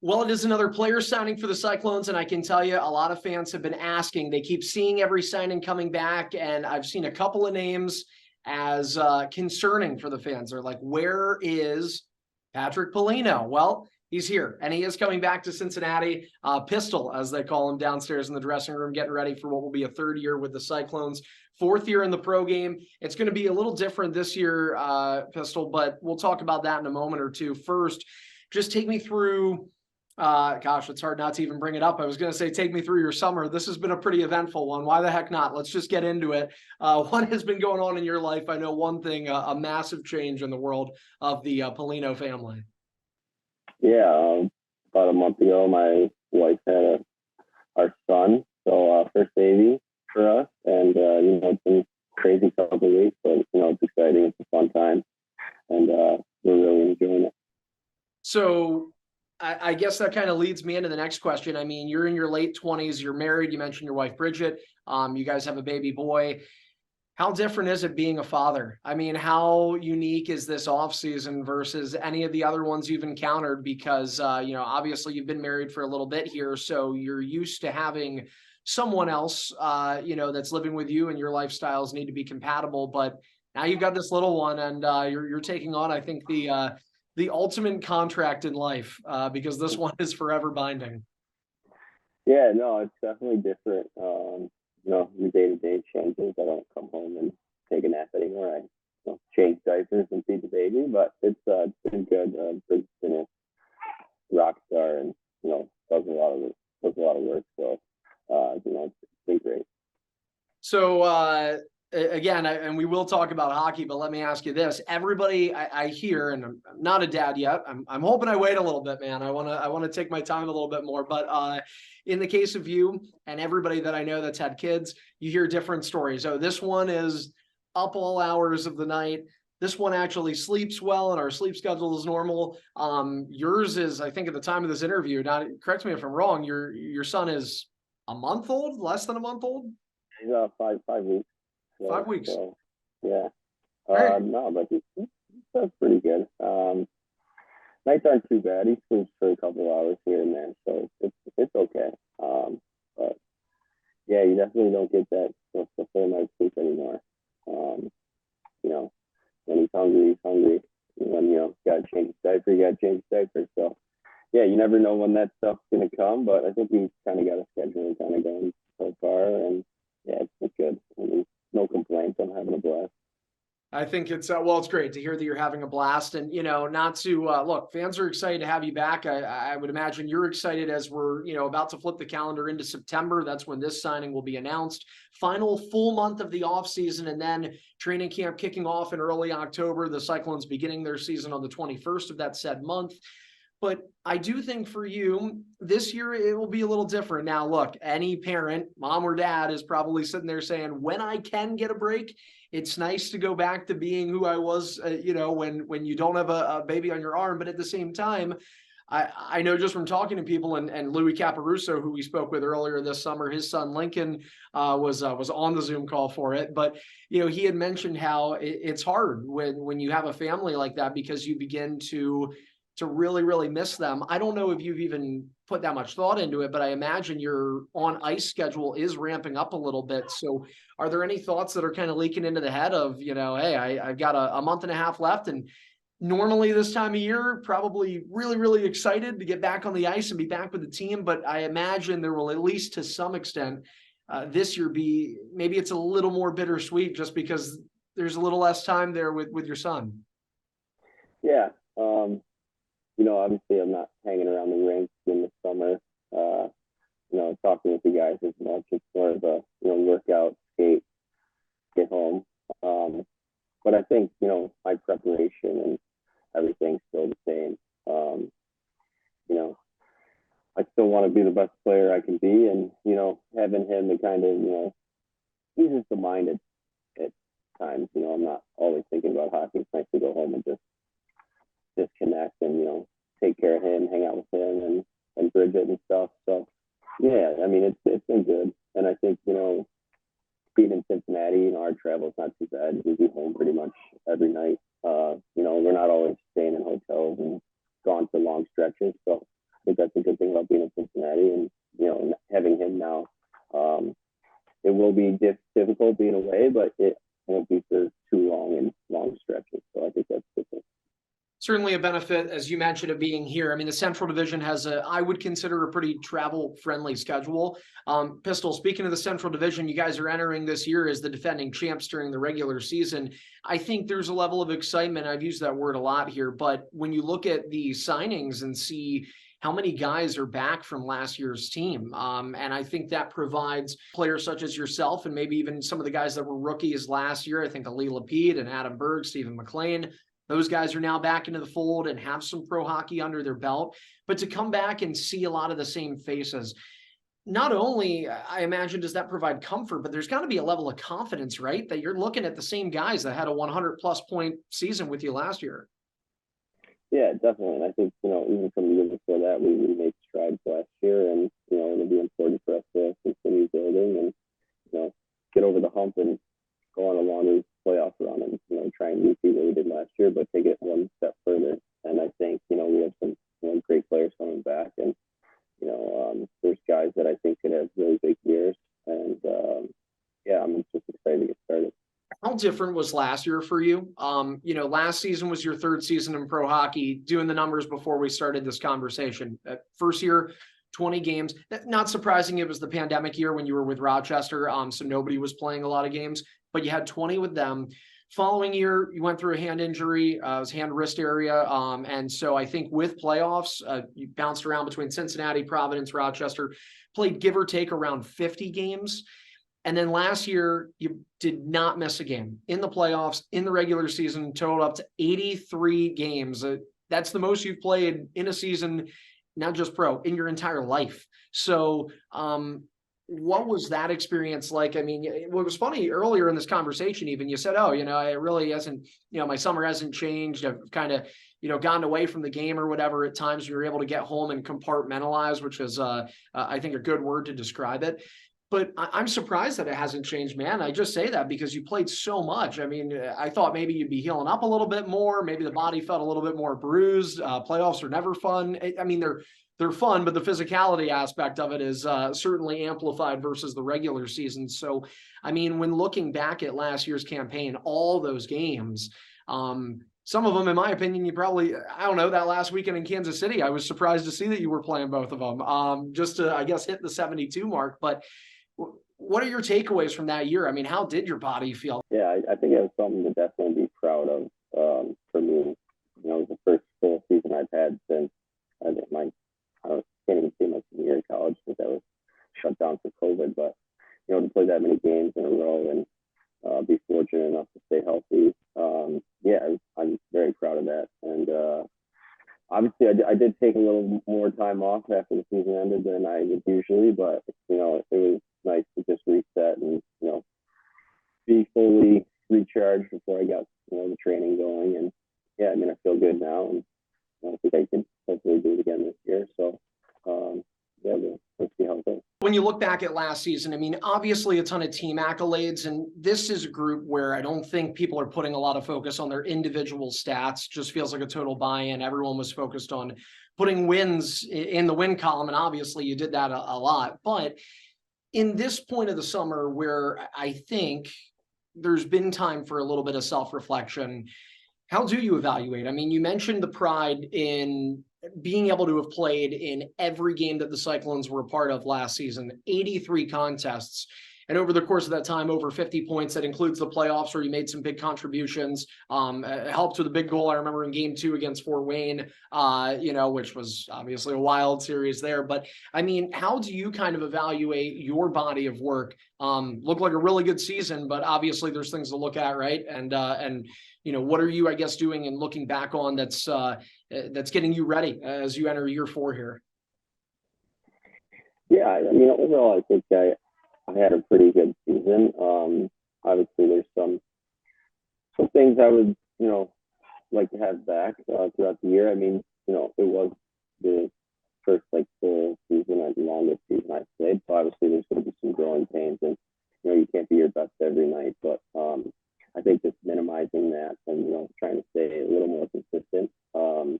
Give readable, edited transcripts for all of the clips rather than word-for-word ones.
Well, it is another player signing for the Cyclones, and I can tell you a lot of fans have been asking. They keep seeing every signing coming back, and I've seen a couple of names as concerning for the fans. They're like, where is Patrick Polino? Well, he's here, and he is coming back to Cincinnati. Pistol, as they call him, downstairs in the dressing room, getting ready for what will be a third year with the Cyclones. Fourth year in the pro game. It's going to be a little different this year, Pistol, but we'll talk about that in a moment or two. First, just take me through gosh, it's hard not to even bring it up. I was going to say, take me through your summer. This has been a pretty eventful one. Why the heck not? Let's just get into it. What has been going on in your life? I know one thing, a massive change in the world of the Polino family. Yeah, about a month ago, my wife had our son, so first baby for us, and it's been a crazy couple of weeks, but it's exciting. It's a fun time, and we're really enjoying it. So I guess that kind of leads me into the next question. I mean, you're in your late 20s, you're married, you mentioned your wife, Bridget. You guys have a baby boy. How different is it being a father? I mean, how unique is this off season versus any of the other ones you've encountered? Because, obviously you've been married for a little bit here, so you're used to having someone else, that's living with you, and your lifestyles need to be compatible. But now you've got this little one, and you're taking on, I think, the ultimate contract in life, because this one is forever binding. Yeah, no, it's definitely different. Your day-to-day changes. I don't come home and take a nap anymore. I change diapers and feed the baby, but it's been good. Bridget's been a rock star, and does a lot of work. So it's been great. So again, and we will talk about hockey, but let me ask you this. Everybody I hear, and I'm not a dad yet. I'm hoping I wait a little bit, man. I want to take my time a little bit more. But in the case of you and everybody that I know that's had kids, you hear different stories. Oh, this one is up all hours of the night. This one actually sleeps well, and our sleep schedule is normal. Yours is, I think, at the time of this interview. Now, correct me if I'm wrong. Your son is a month old, less than a month old. He's 5 weeks. So, 5 weeks. So, yeah. Right. No, but that's pretty good. Nights aren't too bad. He sleeps for a couple of hours here and there, so it's okay. But yeah, you definitely don't get that the full night's sleep anymore. When he's hungry, he's hungry. When you gotta change his diaper, you gotta change his diaper. So yeah, you never know when that stuff's gonna come, but I think we've kind of got a schedule kind of going so far, and yeah, it's good. I mean, no complaints. I'm having a blast. I think it's it's great to hear that you're having a blast, and not to look, fans are excited to have you back. I would imagine you're excited as we're about to flip the calendar into September. That's when this signing will be announced. Final full month of the off season, and then training camp kicking off in early October. The Cyclones beginning their season on the 21st of that said month. But I do think for you, this year it will be a little different. Now, look, any parent, mom or dad, is probably sitting there saying, when I can get a break, it's nice to go back to being who I was, when you don't have a baby on your arm. But at the same time, I know just from talking to people, and Louis Caparuso, who we spoke with earlier this summer, his son Lincoln was on the Zoom call for it. But he had mentioned how it's hard when you have a family like that, because you begin to really, really miss them. I don't know if you've even put that much thought into it, but I imagine your on ice schedule is ramping up a little bit. So are there any thoughts that are kind of leaking into the head of, hey, I've got a month and a half left, and normally this time of year, probably really, really excited to get back on the ice and be back with the team. But I imagine there will, at least to some extent, this year maybe it's a little more bittersweet just because there's a little less time there with your son. Yeah. Obviously I'm not hanging around the rink in the summer, talking with the guys as much. It's more of a, workout, skate, get home. But I think, my preparation and everything's still the same. I still want to be the best player I can be, and, having him to kind of, eases the mind at times. I'm not always thinking about hockey. It's nice to go home and just disconnect and, take care of him, hang out with him and Bridget and stuff. So yeah, I mean, it's been good. And I think, being in Cincinnati, our travel's not too bad. We be home pretty much every night. We're not always staying in hotels and gone for long stretches. So I think that's a Cincinnati, and having him now, it will be difficult being away, but it won't be for too long stretches. So I think that's good. Certainly a benefit, as you mentioned, of being here. I mean, the Central Division has I would consider a pretty travel-friendly schedule. Pistol, speaking of the Central Division, you guys are entering this year as the defending champs during the regular season. I think there's a level of excitement. I've used that word a lot here, but when you look at the signings and see how many guys are back from last year's team. And I think that provides players such as yourself and maybe even some of the guys that were rookies last year. I think Ali Lapid and Adam Berg, Stephen McLean, those guys are now back into the fold and have some pro hockey under their belt. But to come back and see a lot of the same faces, not only, I imagine, does that provide comfort, but there's got to be a level of confidence, right? That you're looking at the same guys that had a 100-plus point season with you last year. Yeah, definitely. And I think, even from the year before that, we made strides last year, and, it'll be important for us to continue building and, get over the hump and go on a longer playoff run and, try and repeat what we did last year, but take it one step further. And I think, we have some great players coming back, and, there's guys that I think could have really big years. And, I'm just excited to get started. How different was last year for you? Last season was your third season in pro hockey. Doing the numbers before we started this conversation, first year, 20 games. Not surprising, it was the pandemic year when you were with Rochester, so nobody was playing a lot of games, but you had 20 with them. Following year, you went through a hand injury, it was hand wrist area, and so I think with playoffs, you bounced around between Cincinnati, Providence, Rochester, played give or take around 50 games. And then last year, you did not miss a game in the playoffs, in the regular season, totaled up to 83 games. That's the most you've played in a season, not just pro, in your entire life. So what was that experience like? I mean, it was funny earlier in this conversation, even you said, it really hasn't, my summer hasn't changed. I've kind of, gotten away from the game or whatever at times. You're able to get home and compartmentalize, which is, I think, a good word to describe it. But I'm surprised that it hasn't changed, man. I just say that because you played so much. I mean, I thought maybe you'd be healing up a little bit more. Maybe the body felt a little bit more bruised. Playoffs are never fun. I mean, they're fun, but the physicality aspect of it is certainly amplified versus the regular season. So, I mean, when looking back at last year's campaign, all those games, some of them, in my opinion, you probably, that last weekend in Kansas City, I was surprised to see that you were playing both of them, just to, I guess, hit the 72 mark. But what are your takeaways from that year? I mean, how did your body feel? Yeah, I think it was something to definitely be proud of for me. It was the first full season I've had since I can't even see my senior year in college because I was shut down for COVID. But, to play that many games in a row and be fortunate enough to stay healthy, I'm very proud of that. And obviously, I did take a little more time off after the season ended than I would usually, but, it was nice to just reset and, be fully recharged before I got, the training going. And I feel good now, and I think I can hopefully do it again this year. So, let's see how it goes. When you look back at last season, I mean, obviously a ton of team accolades, and this is a group where I don't think people are putting a lot of focus on their individual stats. Just feels like a total buy-in. Everyone was focused on putting wins in the win column, and obviously you did that a lot. But in this point of the summer where I think there's been time for a little bit of self-reflection, how do you evaluate? I mean, you mentioned the pride in being able to have played in every game that the Cyclones were a part of last season, 83 contests. And over the course of that time, over 50 points. That includes the playoffs where you made some big contributions, helped with a big goal. I remember in game 2 against Fort Wayne, which was obviously a wild series there. But I mean, how do you kind of evaluate your body of work? Looked like a really good season, but obviously there's things to look at, right? And what are you, I guess, doing and looking back on that's getting you ready as you enter year 4 here? Yeah, I mean, overall, I think I had a pretty good season. Obviously, there's some things I would, like to have back throughout the year. I mean, it was the first full season and longest season I played. So obviously, there's going to be some growing pains, and you can't be your best every night. But I think just minimizing that and trying to stay a little more consistent and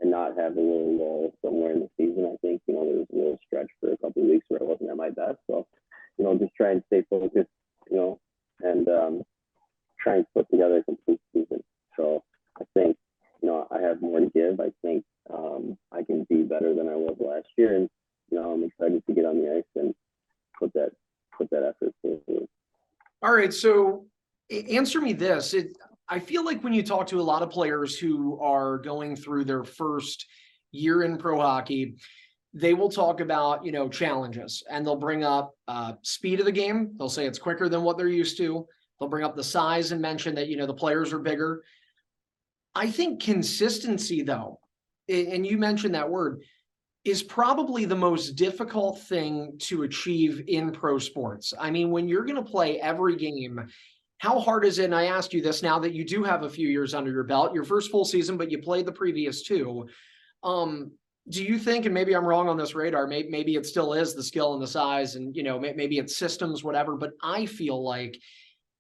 not have a little lull somewhere in the season. I think there was a little try and stay focused, and try and put together a complete season. So I think, I have more to give. I think I can be better than I was last year, and I'm excited to get on the ice and put that effort forward. All right, so answer me this. I feel like when you talk to a lot of players who are going through their first year in pro hockey, they will talk about, challenges, and they'll bring up speed of the game. They'll say it's quicker than what they're used to. They'll bring up the size and mention that, the players are bigger. I think consistency, though, and you mentioned that word, is probably the most difficult thing to achieve in pro sports. I mean, when you're going to play every game, how hard is it? And I ask you this now that you do have a few years under your belt, your first full season, but you played the previous two. Do you think, and maybe I'm wrong on this radar, maybe it still is the skill and the size and, maybe it's systems, whatever, but I feel like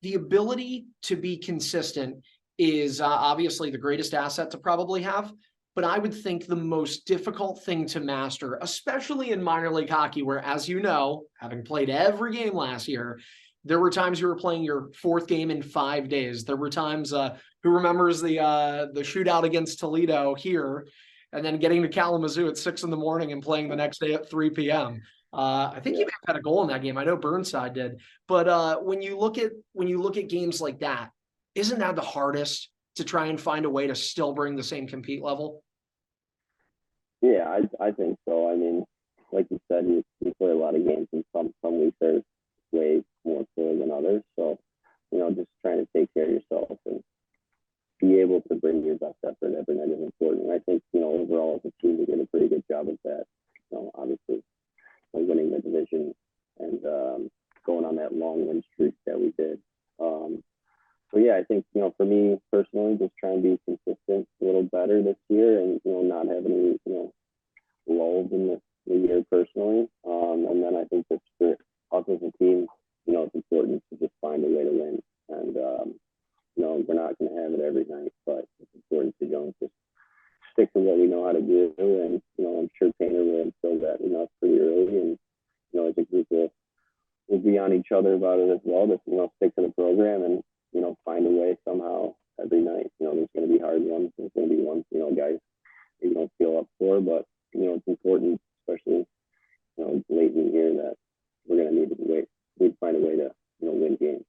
the ability to be consistent is obviously the greatest asset to probably have. But I would think the most difficult thing to master, especially in minor league hockey, where, as you know, having played every game last year, there were times you were playing your fourth game in 5 days. There were times, who remembers the shootout against Toledo here, and then getting to Kalamazoo at 6 a.m. and playing the next day at 3 p.m. I think you may have had a goal in that game. I know Burnside did. But when you look at games like that, isn't that the hardest, to try and find a way to still bring the same compete level? Yeah, I think so. I mean, like you said, you play a lot of games, and some weeks there's way more so than others. So, just trying to take care of yourself and be able to bring your best effort every night is important. And I think, overall as a team, we did a pretty good job of that. Obviously, winning the division and going on that long win streak that we did. So yeah, I think, for me personally, just trying to be consistent a little better this year, and, not have any, lulls in the year personally. And then I think that for us as a team, it's important to just find a way to win. And, we're not going to have it every night, but it's important to, just stick to what we know how to do. And, I'm sure Painter will instill that in us pretty early. And, as a group, we'll be on each other about it as well, to, stick to the program and, find a way somehow every night. There's going to be hard ones. There's going to be ones, guys you don't feel up for, but, it's important, especially, late in the year, that we're going to need to find a way to, win games.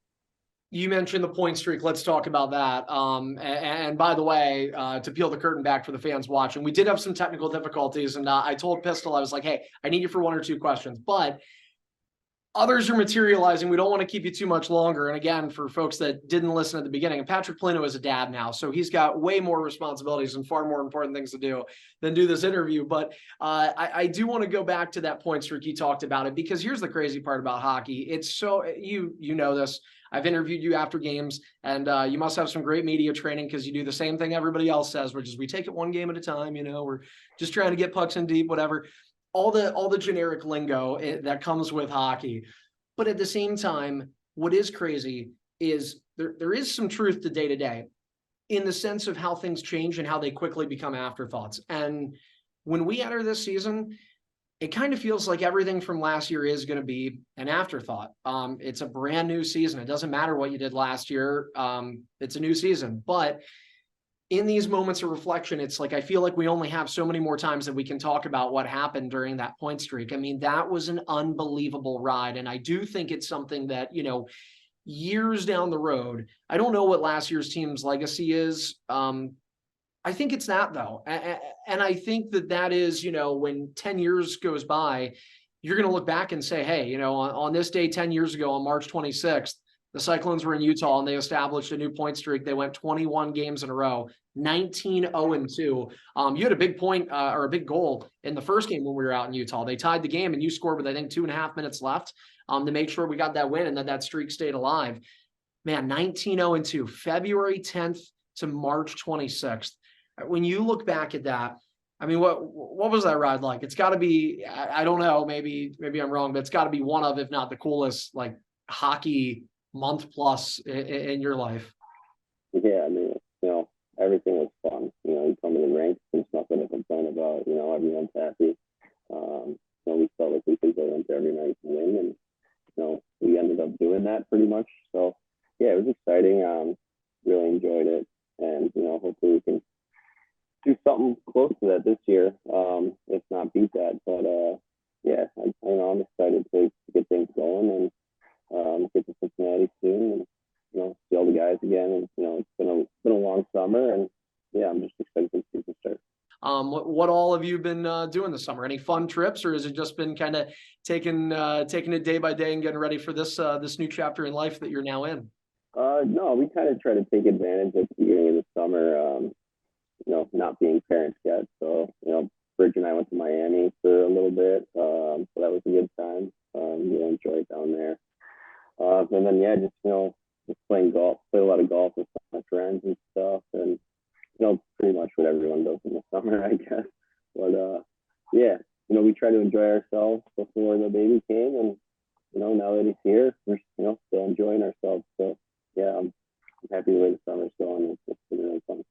You mentioned the point streak. Let's talk about that. And by the way, to peel the curtain back for the fans watching, we did have some technical difficulties, and I told Pistol, I was like, hey, I need you for 1 or 2 questions, but others are materializing. We don't want to keep you too much longer. And again, for folks that didn't listen at the beginning, and Patrick Polino is a dad now, so he's got way more responsibilities and far more important things to do than do this interview. But I do want to go back to that point streak. You talked about it, because here's the crazy part about hockey. It's so, you know this. I've interviewed you after games, and you must have some great media training, because you do the same thing everybody else says, which is we take it one game at a time. We're just trying to get pucks in deep, whatever. All the generic lingo that comes with hockey. But at the same time, what is crazy is there is some truth to day to day, in the sense of how things change and how they quickly become afterthoughts. And when we enter this season, it kind of feels like everything from last year is going to be an afterthought. It's a brand new season. It doesn't matter what you did last year. It's a new season. But in these moments of reflection, it's like, I feel like we only have so many more times that we can talk about what happened during that point streak. I mean, that was an unbelievable ride. And I do think it's something that, years down the road, I don't know what last year's team's legacy is. I think it's that, though. And I think that is, when 10 years goes by, you're going to look back and say, hey, on this day 10 years ago, on March 26th, the Cyclones were in Utah and they established a new point streak. They went 21 games in a row, 19-0-2. You had a big point or a big goal in the first game when we were out in Utah. They tied the game, and you scored with, I think, 2.5 minutes left to make sure we got that win and that streak stayed alive. Man, 19-0-2, February 10th to March 26th. When you look back at that, I mean, what was that ride like? It's got to be, I don't know, maybe I'm wrong, but it's got to be one of, if not the coolest, like, hockey month plus in your life. Yeah, I mean, everything was fun. You come to the rink, there's nothing to complain about. Everyone's happy. We felt like we could go into every night and win, and we ended than that pretty much. So yeah, it was exciting. Really enjoyed it, and hopefully we can do something close to that this year, if not beat that. But yeah, I'm excited to get things going and get to Cincinnati soon, and see all the guys again. And it's been a long summer, and yeah, I'm just excited for the season to start. What all have you been doing this summer? Any fun trips, or has it just been kind of taking it day by day and getting ready for this new chapter in life that you're now in? No, we kind of try to take advantage at the beginning of the summer. Not being parents yet, so Bridge and I went to Miami for a little bit, so that was a good time. Enjoyed down there. And then yeah, just playing golf, play a lot of golf with my friends and stuff, and pretty much what everyone does in the summer, I guess. But yeah, we try to enjoy ourselves before the baby came, and now that he's here, we're still enjoying ourselves. So yeah, I'm happy the way the summer's going. It's been really fun.